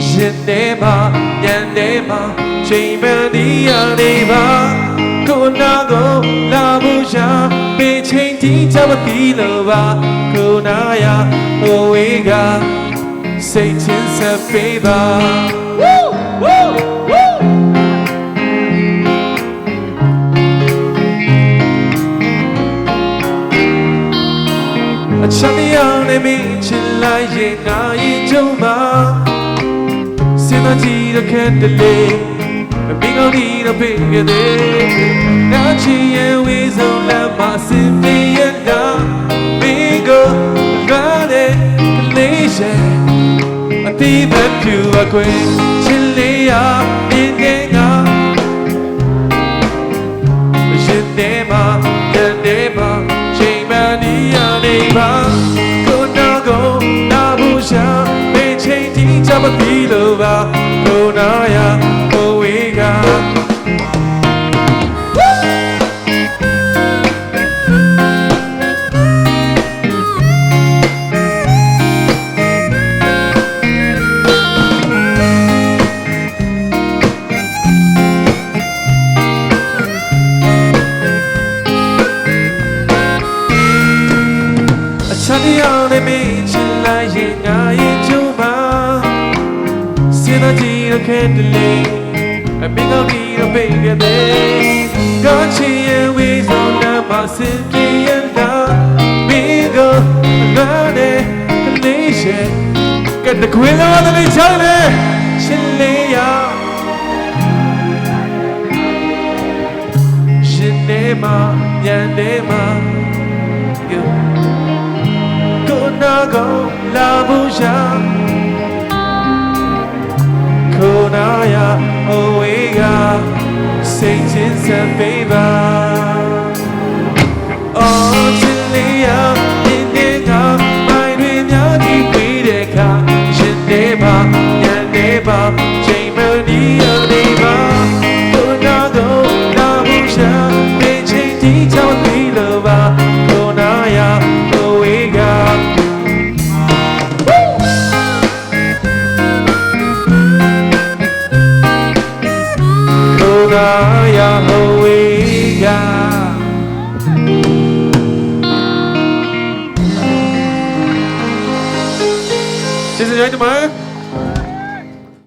ရှင်နေမှာညံနေမှာချိန်မှန်ဒီရနေပါကိုနာကိုလာဖို့ရှာပေးချိန်တီးချမသိလို့ပါကိုနာရဟိုဝေးကစိတ်ချင်းဆက်ပေးပါအချမ်းတရားနဲ့မင်းချစ်လိုက်ရင်ငါရင်ကြုံမှာစင်မကြီးတော့ခက်တလေမင်းကောင်းဒီတော့ပြေခဲ့တယ်နာချီရဲ့ဝေးဆုံးလမ်းမှာစင်ပြေရတာမင်းကိုလာတဲ့လေးရဲ့အတိတ်ဖြူအကွယ်ချစ်လေးရမြင်တဲ့ငါရှင်တဲ့မှာရတဲ့မှာချိန်မှန်ဒီရနေပါကိုနာကိုနာဘူးရှာမေးချိန်တီးချမပြီးလို့ပါကိုနာရဟိုဝေးကချမ်းတရားနဲ့မင်းချစ်လိုက်ရင်ငါရင်ကျုံပါစင်သားကြီးရခဲ့တလေအမင်းကောင်းကြီးတော့ပြေခဲ့တယ်ကောင်းချင်ရဲ့ဝေးဆုံးလမ်းမှာစင်ပြေရတာမင်းကိုလာတဲ့လေးရဲ့ကတကွေးလာတဲ့ချမ်းလေချစ်လေးရရှင်နေမှာညံနေမှာနာကိုလာဘူးရှာကိုနာရဟိုဝေးကစိတ်ချင်းဆက်ပေးပါအော်ချစ်လေးရဒီနေ့ကမိုင်းတွေများကြီးပြီးတဲ့အခါရှင်နေပါညံနေပါချိန်မနီးရနေပါကိုနာကိုလာဘူးရှာဒီချိန်ဒီချောင်းပြီးလို့ပါကိုနာရဟိုဝေးကya hoega Xin chào mọi người